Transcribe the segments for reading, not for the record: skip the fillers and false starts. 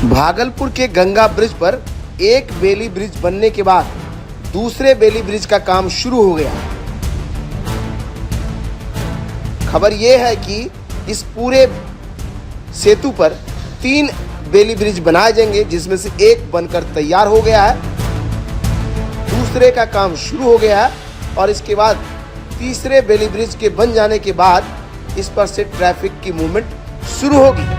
भागलपुर के गंगा ब्रिज पर एक बेली ब्रिज बनने के बाद दूसरे बेली ब्रिज का काम शुरू हो गया। खबर यह है कि इस पूरे सेतु पर 3 बेली ब्रिज बनाए जाएंगे, जिसमें से एक बनकर तैयार हो गया है, दूसरे का काम शुरू हो गया है और इसके बाद तीसरे बेली ब्रिज के बन जाने के बाद इस पर से ट्रैफिक की मूवमेंट शुरू होगी।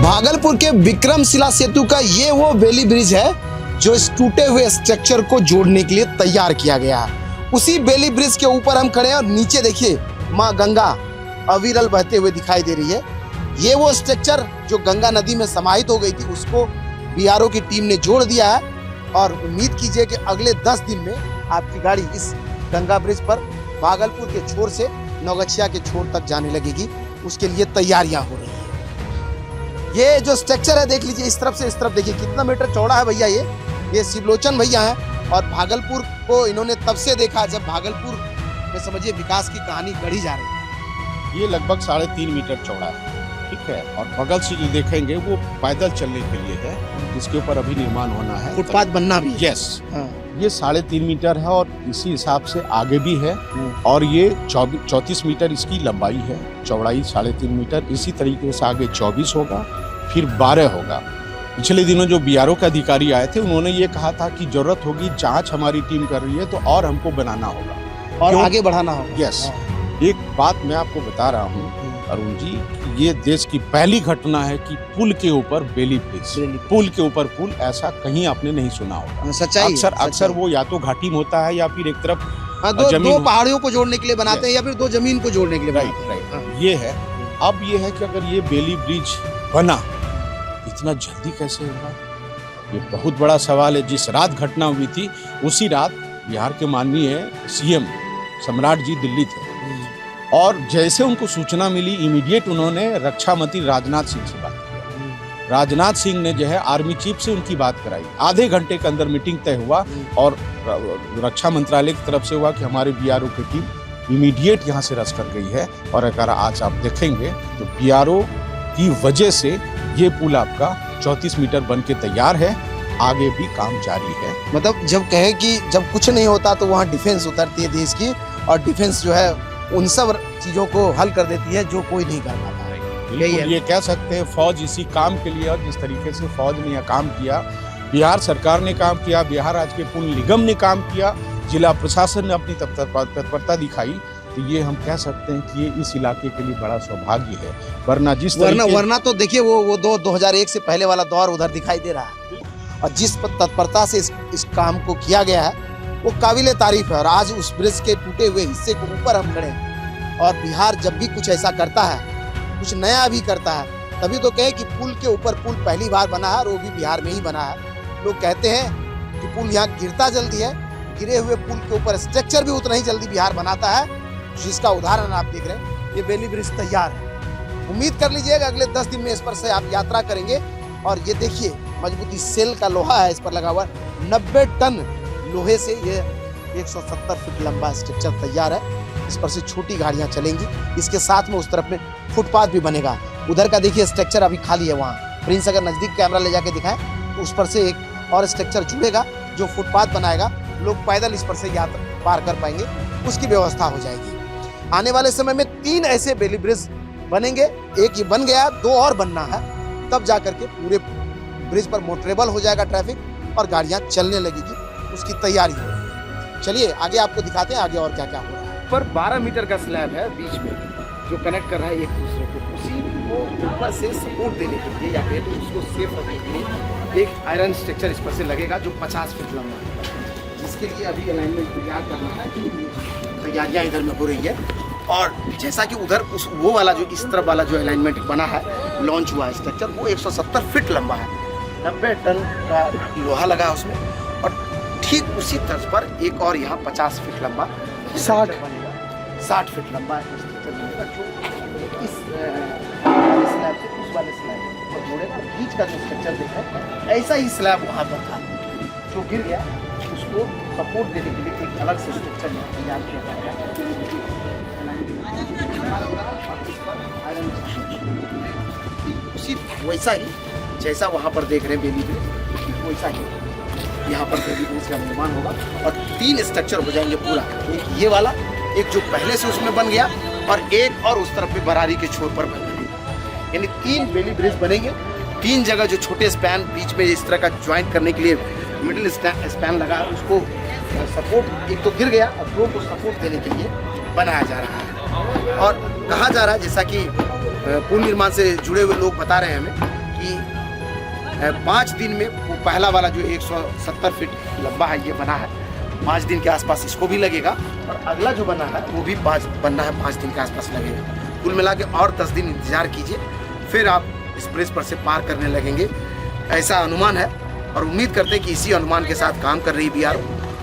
भागलपुर के विक्रमशिला सेतु का ये वो बेली ब्रिज है जो इस टूटे हुए स्ट्रक्चर को जोड़ने के लिए तैयार किया गया है। उसी बेली ब्रिज के ऊपर हम खड़े हैं और नीचे देखिए माँ गंगा अविरल बहते हुए दिखाई दे रही है। ये वो स्ट्रक्चर जो गंगा नदी में समाहित हो गई थी, उसको बीआरओ की टीम ने जोड़ दिया है और उम्मीद कीजिए कि अगले 10 दिन में आपकी गाड़ी इस गंगा ब्रिज पर भागलपुर के छोर से नौगछिया के छोर तक जाने लगेगी। उसके लिए तैयारियां हो रही है। ये जो स्ट्रक्चर है देख लीजिए, इस तरफ से इस तरफ देखिए कितना मीटर चौड़ा है भैया। ये शिवलोचन भैया हैं और भागलपुर को इन्होंने तब से देखा जब भागलपुर में समझिए विकास की कहानी गढ़ी जा रही है। ये लगभग 3.5 मीटर चौड़ा है, ठीक है, और बगल से जो देखेंगे वो पैदल चलने के लिए है, जिसके ऊपर अभी निर्माण होना है, फुटपाथ बनना भी। यस, ये 3.5 मीटर है और इसी हिसाब से आगे भी है और ये 34 मीटर इसकी लंबाई है, चौड़ाई 3.5 मीटर। इसी तरीके से आगे 24 होगा, फिर 12 होगा। पिछले दिनों जो बीआरओ के अधिकारी आए थे, उन्होंने ये कहा था कि जरूरत होगी, जांच हमारी टीम कर रही है तो और हमको बनाना होगा और आगे बढ़ाना होगा। यस, एक बात मैं आपको बता रहा हूँ अरुण जी, ये देश की पहली घटना है कि पुल के ऊपर बेली ब्रिज, पुल के ऊपर पुल, ऐसा कहीं आपने नहीं सुना होगा। सच्चाई अक्सर वो या तो घाटी में होता है या फिर एक तरफ दो पहाड़ियों को जोड़ने के लिए बनाते हैं या फिर 2 जमीन को जोड़ने के लिए बनाते हैं। राइट, ये है। अब ये है कि अगर ये बेली ब्रिज बना इतना जल्दी कैसे होगा, ये बहुत बड़ा सवाल है। जिस रात घटना हुई थी उसी रात बिहार के माननीय सीएम सम्राट जी दिल्ली थे और जैसे उनको सूचना मिली इमीडिएट उन्होंने रक्षा मंत्री राजनाथ सिंह से बात किया। राजनाथ सिंह ने जो है आर्मी चीफ से उनकी बात कराई। आधे घंटे के अंदर मीटिंग तय हुआ और रक्षा मंत्रालय की तरफ से हुआ कि हमारे बीआरओ की टीम इमीडिएट यहाँ से रस कर गई है और अगर आज आप देखेंगे तो बीआरओ की वजह से ये पुल आपका 34 मीटर बन के तैयार है, आगे भी काम जारी है। मतलब जब कहे कि जब कुछ नहीं होता तो वहाँ डिफेंस उतरती है देश की और डिफेंस जो है उन सब चीजों को हल कर देती है जो कोई नहीं कर पाता है। ये कह सकते हैं फौज इसी काम के लिए, और जिस तरीके से फौज ने यह काम किया, बिहार सरकार ने काम किया, बिहार राज्य के पुल निगम ने काम किया, जिला प्रशासन ने अपनी तत्परता दिखाई, तो ये हम कह सकते हैं कि ये इस इलाके के लिए बड़ा सौभाग्य है। वरना तो देखिए वो 2001 से पहले वाला दौर उधर दिखाई दे रहा है और जिस तत्परता से इस काम को किया गया है वो काबिले तारीफ है। और आज उस ब्रिज के टूटे हुए हिस्से को ऊपर हम खड़े हैं और बिहार जब भी कुछ ऐसा करता है, कुछ नया भी करता है, तभी तो कहे कि पुल के ऊपर पुल पहली बार बना है और वो भी बिहार में ही बना है। लोग कहते हैं कि पुल यहाँ गिरता जल्दी है, गिरे हुए पुल के ऊपर स्ट्रक्चर भी उतना ही जल्दी बिहार बनाता है, जिसका उदाहरण आप देख रहे हैं। ये बेली ब्रिज तैयार है, उम्मीद कर लीजिएगा अगले 10 दिन में इस पर से आप यात्रा करेंगे। और ये देखिए मजबूती सेल का लोहा है इस पर लगा हुआ, 90 टन लोहे से ये 170 फीट लंबा स्ट्रक्चर तैयार है। इस पर से छोटी गाड़ियां चलेंगी, इसके साथ में उस तरफ में फुटपाथ भी बनेगा। उधर का देखिए स्ट्रक्चर अभी खाली है, वहाँ प्रिंस अगर नजदीक कैमरा ले जाके दिखाएं तो उस पर से एक और स्ट्रक्चर जुड़ेगा जो फुटपाथ बनाएगा, लोग पैदल इस पर से यात्रा पार कर पाएंगे, उसकी व्यवस्था हो जाएगी। आने वाले समय में 3 ऐसे बेली ब्रिज बनेंगे, एक ये बन गया, 2 और बनना है, तब जाकर के पूरे ब्रिज पर मोटरेबल हो जाएगा ट्रैफिक और गाड़ियां चलने लगेगी, उसकी तैयारी हो रही है। चलिए आगे आपको दिखाते हैं आगे और क्या क्या हो रहा है। पर 12 मीटर का स्लैब है बीच में जो कनेक्ट कर रहा है एक दूसरे को, उसी को ऊपर से सपोर्ट देने के लिए या फिर उसको सेफ रखने के लिए एक आयरन स्ट्रक्चर इस पर से लगेगा जो 50 फीट लंबा है, जिसके लिए अभी अलाइनमेंट तैयार करना है। तैयारियां इधर में हो रही है और जैसा कि उधर वो वाला जो इस तरफ वाला जो अलाइनमेंट बना है, लॉन्च हुआ है स्ट्रक्चर, वो 170 फीट लंबा है, 90 टन का लोहा लगा है उसमें और ठीक उसी तर्ज पर एक और यहाँ 50 फीट लंबा 60 फीट लंबा स्ट्रक्चर बनेगा जो इस स्लैब से उस वाले स्लैब पर जोड़ेगा। बीच का जो स्ट्रक्चर देखा है ऐसा ही स्लैब वहाँ पर था जो गिर गया, उसको सपोर्ट देने के लिए एक अलग से स्ट्रक्चर तैयार किया जाएगा। उसी ठीक वैसा ही जैसा वहाँ पर देख रहे हैं बेली ब्रिज, ठीक वैसा ही यहाँ पर बेली ब्रिज का निर्माण होगा और 3 स्ट्रक्चर हो जाएंगे पूरा। एक ये वाला, एक जो पहले से उसमें बन गया और एक और उस तरफ पे बरारी के छोर पर बन गया, यानी 3 बेली ब्रिज बनेंगे। 3 जगह जो छोटे स्पैन बीच में इस तरह का ज्वाइंट करने के लिए मिडिल स्पैन लगा है, उसको सपोर्ट, एक तो गिर गया और 2 को सपोर्ट देने के लिए बनाया जा रहा है। और कहा जा रहा है, जैसा कि पुल निर्माण से जुड़े हुए लोग बता रहे हैं हमें, कि 5 दिन में वो पहला वाला जो 170 फीट लंबा है ये बना है, 5 दिन के आसपास इसको भी लगेगा और अगला जो बना है वो भी 5 बनना है, 5 दिन के आसपास लगेगा। कुल मिला के और 10 दिन इंतजार कीजिए, फिर आप इस ब्रिज पर से पार करने लगेंगे, ऐसा अनुमान है। और उम्मीद करते हैं कि इसी अनुमान के साथ काम कर रही BRO,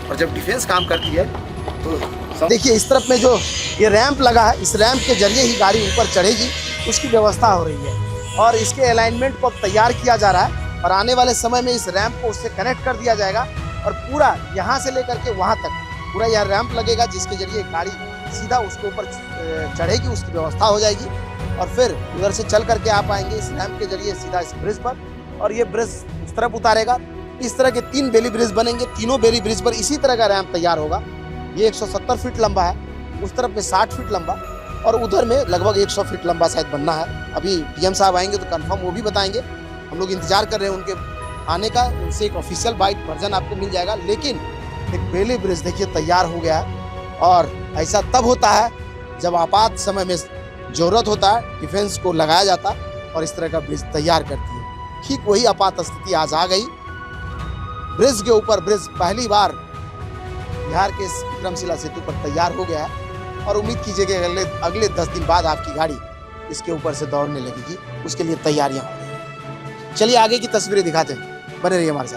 और जब डिफेंस काम करती है तो देखिए इस तरफ में जो ये रैंप लगा है, इस रैंप के जरिए ही गाड़ी ऊपर चढ़ेगी, उसकी व्यवस्था हो रही है और इसके अलाइनमेंट को तैयार किया जा रहा है और आने वाले समय में इस रैंप को उससे कनेक्ट कर दिया जाएगा और पूरा यहाँ से लेकर के वहाँ तक पूरा यह रैंप लगेगा, जिसके जरिए गाड़ी सीधा उसके ऊपर चढ़ेगी, उसकी व्यवस्था हो जाएगी और फिर उधर से चल करके आप आएंगे इस रैंप के जरिए सीधा इस ब्रिज पर और ये ब्रिज उस तरफ उतारेगा। इस तरह के 3 बेली ब्रिज बनेंगे, तीनों बेली ब्रिज पर इसी तरह का रैंप तैयार होगा। ये 170 फीट लंबा है, उस तरफ में 60 फीट लंबा और उधर में लगभग 100 फीट लंबा शायद बनना है। अभी DM साहब आएंगे तो कंफर्म वो भी बताएंगे, हम लोग इंतजार कर रहे हैं उनके आने का, उनसे एक ऑफिशियल बाइट वर्जन आपको मिल जाएगा। लेकिन एक बेली ब्रिज देखिए तैयार हो गया है और ऐसा तब होता है जब आपात समय में जरूरत होता है, डिफेंस को लगाया जाता है और इस तरह का ब्रिज तैयार करती है। ठीक वही आपात स्थिति आज आ गई, ब्रिज के ऊपर ब्रिज पहली बार बिहार के इस विक्रमशिला सेतु पर तैयार हो गया है और उम्मीद कीजिए कि अगले 10 दिन बाद आपकी गाड़ी इसके ऊपर से दौड़ने लगेगी, उसके लिए तैयारियां हो रही हैं। चलिए आगे की तस्वीरें दिखाते हैं, बने रहिए हमारे साथ।